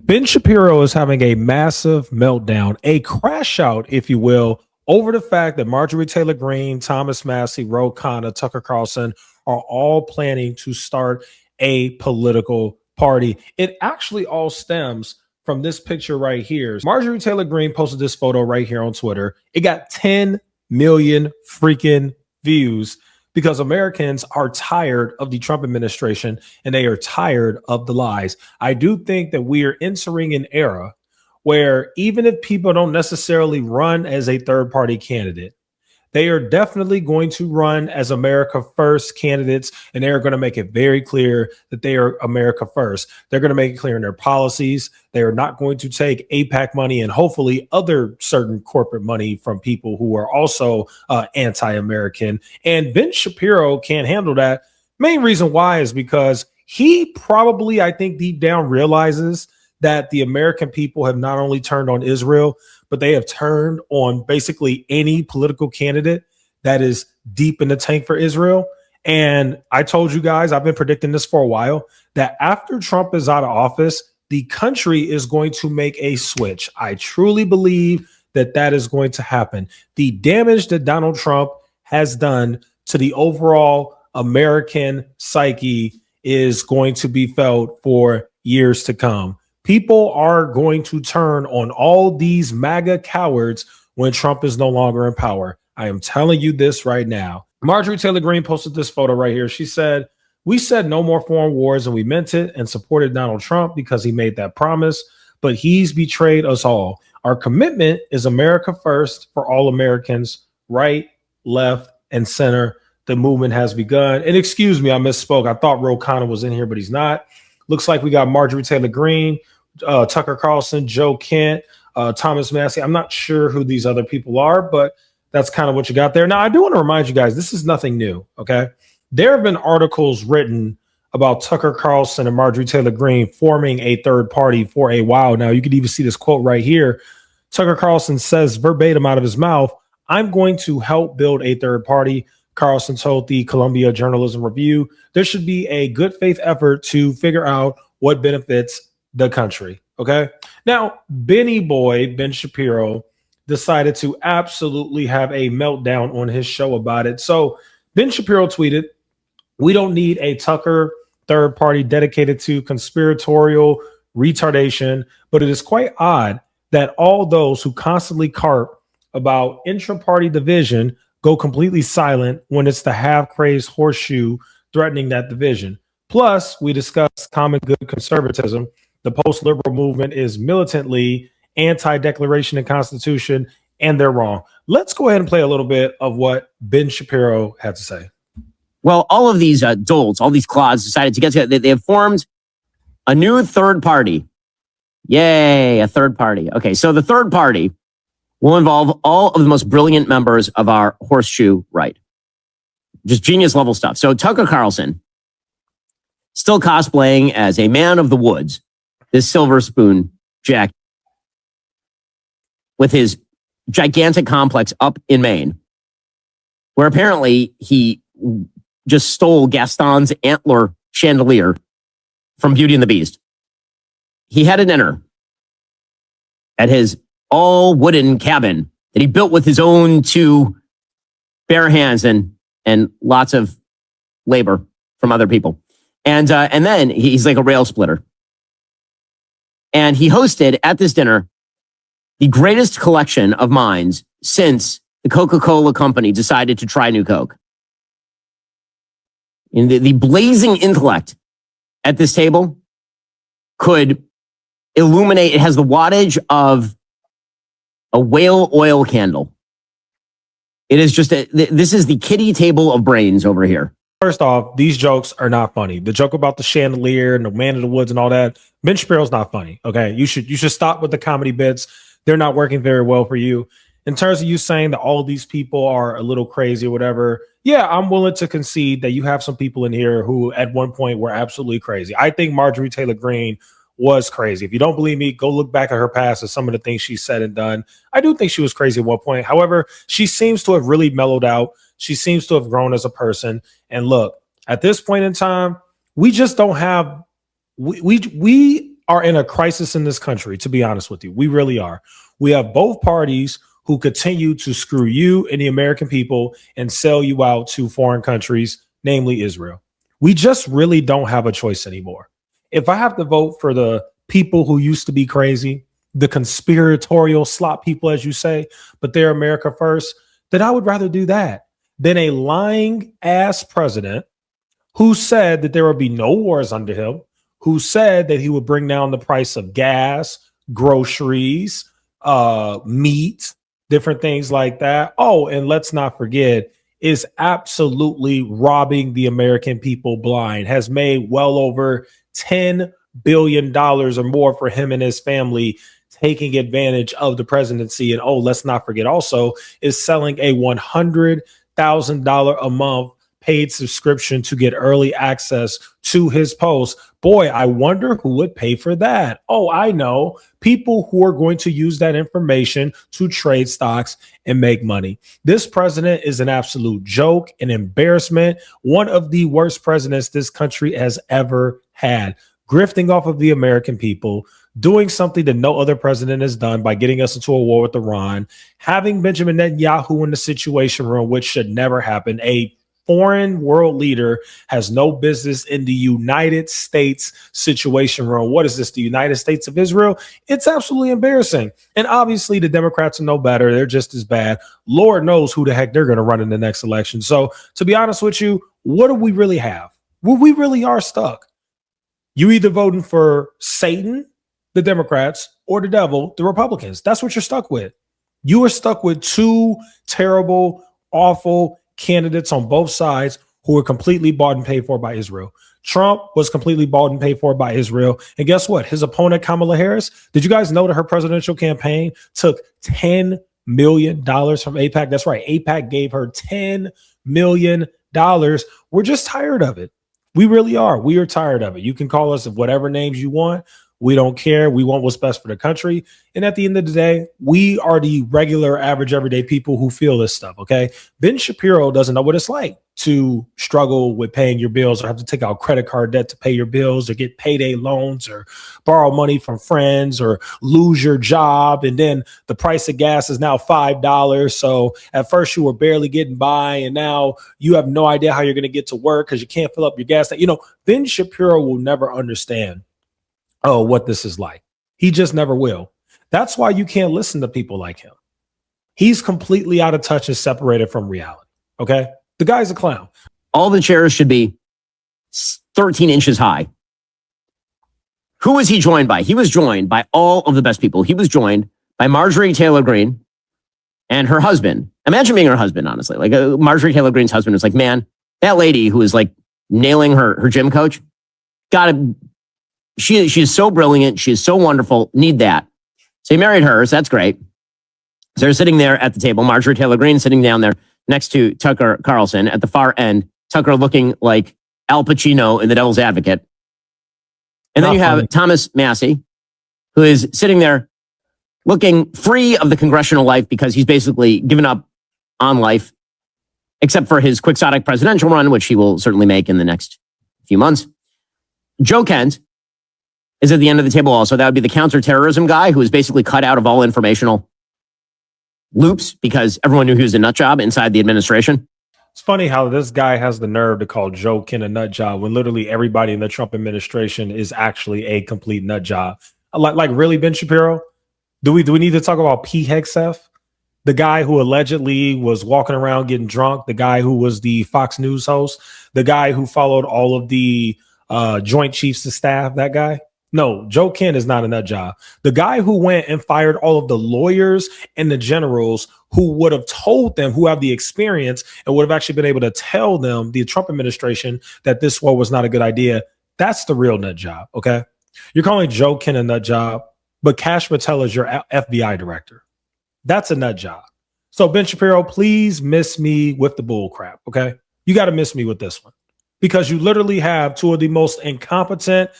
Ben Shapiro is having a massive meltdown, a crash out, if you will, over the fact that Marjorie Taylor Greene, Thomas Massey, Ro Khanna, Tucker Carlson are all planning to start a political party. It actually all stems from this picture right here. Marjorie Taylor Greene posted this photo right here on Twitter. It got 10 million freaking views because Americans are tired of the Trump administration and they are tired of the lies. I do think that we are entering an era where even if people don't necessarily run as a third party candidate, they are definitely going to run as America First candidates, and they are going to make it very clear that they are America First. They're going to make it clear in their policies. They are not going to take AIPAC money and hopefully other certain corporate money from people who are also anti-American. And Ben Shapiro can't handle that. Main reason why is because he probably, I think, deep down realizes that the American people have not only turned on Israel, but they have turned on basically any political candidate that is deep in the tank for Israel. And I told you guys, I've been predicting this for a while, that after Trump is out of office, the country is going to make a switch. I truly believe that that is going to happen. The damage that Donald Trump has done to the overall American psyche is going to be felt for years to come. People are going to turn on all these MAGA cowards when Trump is no longer in power. I am telling you this right now. Marjorie Taylor Greene posted this photo right here. She said, "We said no more foreign wars and we meant it and supported Donald Trump because he made that promise, but he's betrayed us all. Our commitment is America first for all Americans, right, left, and center. The movement has begun." And excuse me, I misspoke. I thought Ro Khanna was in here, but he's not. Looks like we got Marjorie Taylor Greene, Tucker Carlson, Joe Kent, Thomas Massey. I'm not sure who these other people are, but that's kind of what you got there. Now, I do want to remind you guys, this is nothing new, okay? There have been articles written about Tucker Carlson and Marjorie Taylor Greene forming a third party for a while now. You can even see this quote right here. Tucker Carlson says verbatim out of his mouth, "I'm going to help build a third party." Carlson told the Columbia Journalism Review, "There should be a good faith effort to figure out what benefits the country." Okay. Now, Benny Boy, Ben Shapiro, decided to absolutely have a meltdown on his show about it. So Ben Shapiro tweeted, "We don't need a Tucker third party dedicated to conspiratorial retardation, but it is quite odd that all those who constantly carp about intra-party division go completely silent when it's the half-crazed horseshoe threatening that division. Plus, we discussed common good conservatism. The post-liberal movement is militantly anti-declaration and constitution, and they're wrong." Let's go ahead and play a little bit of what Ben Shapiro had to say. Well, all of these dolts, all these clods decided to get together. They have formed a new third party. Yay, a third party. Okay, so the third party will involve all of the most brilliant members of our horseshoe right. Just genius level stuff. So Tucker Carlson, still cosplaying as a man of the woods, this silver spoon jacket, with his gigantic complex up in Maine, where apparently he just stole Gaston's antler chandelier from Beauty and the Beast. He had a dinner at his all wooden cabin that he built with his own two bare hands and lots of labor from other people. And then he's like a rail splitter. And he hosted at this dinner the greatest collection of minds since the Coca-Cola company decided to try new Coke. And the blazing intellect at this table could illuminate, it has the wattage of a whale oil candle. It is just, this is the kiddie table of brains over here. First off, these jokes are not funny. The joke about the chandelier and the man in the woods and all that, Ben Shapiro's not funny. Okay, you should stop with the comedy bits. They're not working very well for you. In terms of you saying that all of these people are a little crazy or whatever, yeah, I'm willing to concede that you have some people in here who at one point were absolutely crazy. I think Marjorie Taylor Greene was crazy. If you don't believe me, go look back at her past and some of the things she said and done. I do think she was crazy at one point. However, she seems to have really mellowed out. She seems to have grown as a person. And look, at this point in time, we just don't have, we are in a crisis in this country, to be honest with you. We really are. We have both parties who continue to screw you and the American people and sell you out to foreign countries, namely Israel. We just really don't have a choice anymore. If I have to vote for the people who used to be crazy, the conspiratorial slop people, as you say, but they're America first, then I would rather do that than a lying ass president who said that there would be no wars under him, who said that he would bring down the price of gas, groceries, meat, different things like that. Oh, and let's not forget, is absolutely robbing the American people blind, has made well over $10 billion or more for him and his family, taking advantage of the presidency. And oh, let's not forget also is selling a $100,000 a month paid subscription to get early access to his post. Boy, I wonder who would pay for that. Oh, I know, people who are going to use that information to trade stocks and make money. This president is an absolute joke, an embarrassment, one of the worst presidents this country has ever had, grifting off of the American people, doing something that no other president has done by getting us into a war with Iran, having Benjamin Netanyahu in the Situation Room, which should never happen. A foreign world leader has no business in the United States Situation Room. What is this, the United States of Israel? It's absolutely embarrassing. And obviously the Democrats are no better. They're just as bad. Lord knows who the heck they're going to run in the next election. So to be honest with you, what do we really have? Well, we really are stuck. You either voting for Satan, the Democrats, or the devil, the Republicans. That's what you're stuck with. You are stuck with two terrible, awful candidates on both sides who were completely bought and paid for by Israel. Trump was completely bought and paid for by Israel. And guess what? His opponent, Kamala Harris, did you guys know that her presidential campaign took $10 million from AIPAC? That's right. AIPAC gave her $10 million. We're just tired of it. We really are. We are tired of it. You can call us whatever names you want. We don't care. We want what's best for the country. And at the end of the day, we are the regular, average, everyday people who feel this stuff, okay? Ben Shapiro doesn't know what it's like to struggle with paying your bills or have to take out credit card debt to pay your bills or get payday loans or borrow money from friends or lose your job. And then the price of gas is now $5. So at first you were barely getting by and now you have no idea how you're going to get to work because you can't fill up your gas tank. You know, Ben Shapiro will never understand what this is like. He just never will. That's why you can't listen to people like him. He's completely out of touch and separated from reality. Okay. The guy's a clown. All the chairs should be 13 inches high. Who was he joined by? He was joined by all of the best people. He was joined by Marjorie Taylor Greene and her husband. Imagine being her husband, honestly. Like Marjorie Taylor Greene's husband was like, man, that lady who is like nailing her gym coach, she is so brilliant. She is so wonderful. Need that. So he married her. So that's great. So they're sitting there at the table. Marjorie Taylor Greene sitting down there next to Tucker Carlson at the far end. Tucker looking like Al Pacino in The Devil's Advocate. And then you have Thomas Massey, who is sitting there looking free of the congressional life because he's basically given up on life, except for his quixotic presidential run, which he will certainly make in the next few months. Joe Kent is at the end of the table also. That would be the counterterrorism guy who is basically cut out of all informational loops because everyone knew he was a nut job inside the administration. It's funny how this guy has the nerve to call Joe Kent a nut job when literally everybody in the Trump administration is actually a complete nut job. Like really, Ben Shapiro? Do we need to talk about Pete Hegseth? The guy who allegedly was walking around getting drunk, the guy who was the Fox News host, the guy who followed all of the Joint Chiefs of Staff, that guy? No, Joe Kent is not a nut job. The guy who went and fired all of the lawyers and the generals who would have told them, who have the experience and would have actually been able to tell them, the Trump administration, that this war was not a good idea. That's the real nut job, okay? You're calling Joe Kent a nut job, but Kash Patel is your FBI director. That's a nut job. So Ben Shapiro, please miss me with the bull crap, okay? You got to miss me with this one because you literally have two of the most incompetent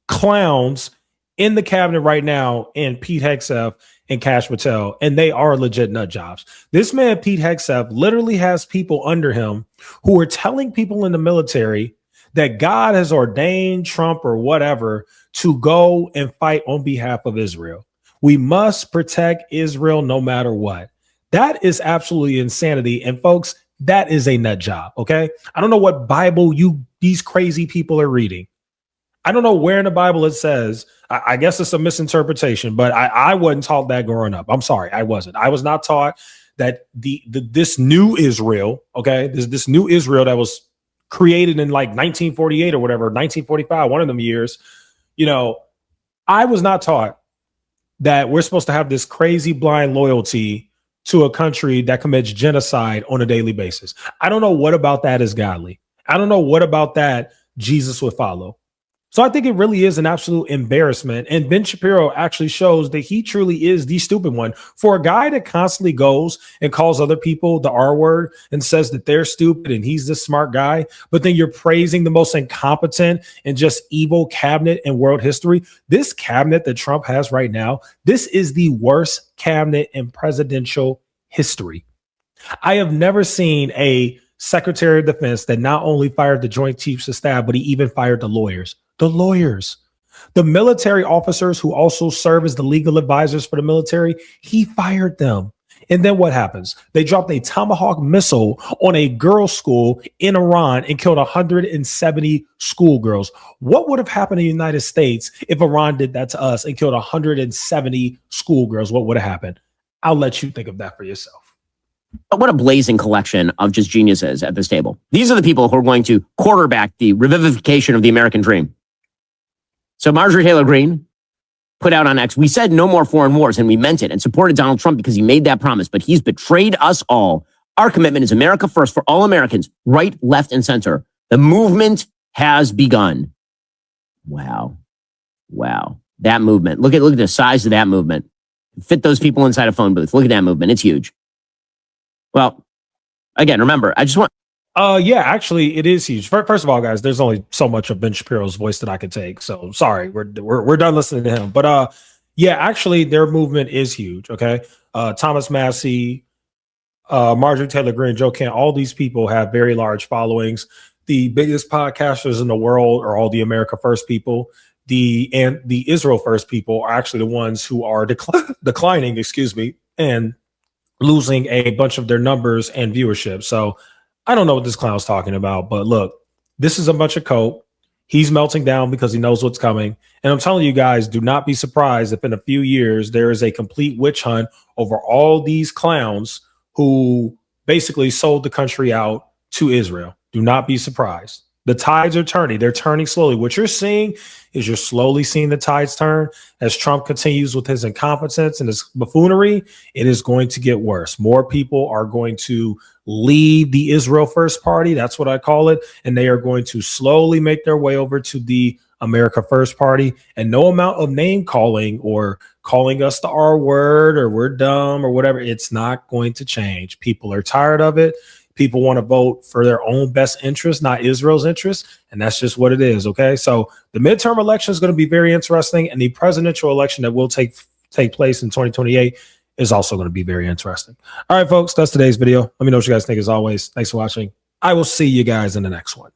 clowns in the cabinet right now in Pete Hegseth and Kash Patel, and they are legit nut jobs. This man, Pete Hegseth, literally has people under him who are telling people in the military that God has ordained Trump or whatever to go and fight on behalf of Israel. We must protect Israel no matter what. That is absolutely insanity. And folks, that is a nut job. Okay. I don't know what Bible these crazy people are reading. I don't know where in the Bible it says. I guess it's a misinterpretation, but I wasn't taught that growing up. I'm sorry, I wasn't. I was not taught that this new Israel, okay, this new Israel that was created in like 1948 or whatever, 1945, one of them years. You know, I was not taught that we're supposed to have this crazy blind loyalty to a country that commits genocide on a daily basis. I don't know what about that is godly. I don't know what about that Jesus would follow. So I think it really is an absolute embarrassment. And Ben Shapiro actually shows that he truly is the stupid one. For a guy that constantly goes and calls other people the R word and says that they're stupid and he's the smart guy, but then you're praising the most incompetent and just evil cabinet in world history. This cabinet that Trump has right now, this is the worst cabinet in presidential history. I have never seen a Secretary of Defense that not only fired the Joint Chiefs of Staff, but he even fired the lawyers. The military officers who also serve as the legal advisors for the military, he fired them. And then what happens? They dropped a Tomahawk missile on a girls' school in Iran and killed 170 schoolgirls. What would have happened in the United States if Iran did that to us and killed 170 schoolgirls? What would have happened? I'll let you think of that for yourself. What a blazing collection of just geniuses at this table. These are the people who are going to quarterback the revivification of the American dream. So Marjorie Taylor Greene put out on X, we said no more foreign wars, and we meant it, and supported Donald Trump because he made that promise, but he's betrayed us all. Our commitment is America first for all Americans, right, left, and center. The movement has begun. Wow. That movement. Look at the size of that movement. Fit those people inside a phone booth. Look at that movement. It's huge. Well, again, remember, I just want... Yeah, actually, it is huge. First of all, guys, there's only so much of Ben Shapiro's voice that I could take. So sorry, we're done listening to him. But yeah, actually, their movement is huge. Okay, Thomas Massey, Marjorie Taylor Greene, Joe Kent, all these people have very large followings. The biggest podcasters in the world are all the America First people. The Israel First people are actually the ones who are declining, and losing a bunch of their numbers and viewership. So I don't know what this clown's talking about, but look, this is a bunch of coke. He's melting down because he knows what's coming. And I'm telling you guys, do not be surprised if in a few years there is a complete witch hunt over all these clowns who basically sold the country out to Israel. Do not be surprised. The tides are turning. They're turning slowly. What you're seeing is you're slowly seeing the tides turn as Trump continues with his incompetence and his buffoonery. It is going to get worse. More people are going to leave the Israel First Party. That's what I call it. And they are going to slowly make their way over to the America First Party. And no amount of name calling or calling us the R word or we're dumb or whatever, it's not going to change. People are tired of it. People want to vote for their own best interest, not Israel's interest. And that's just what it is. Okay. So the midterm election is going to be very interesting. And the presidential election that will take place in 2028 is also going to be very interesting. All right, folks, that's today's video. Let me know what you guys think as always. Thanks for watching. I will see you guys in the next one.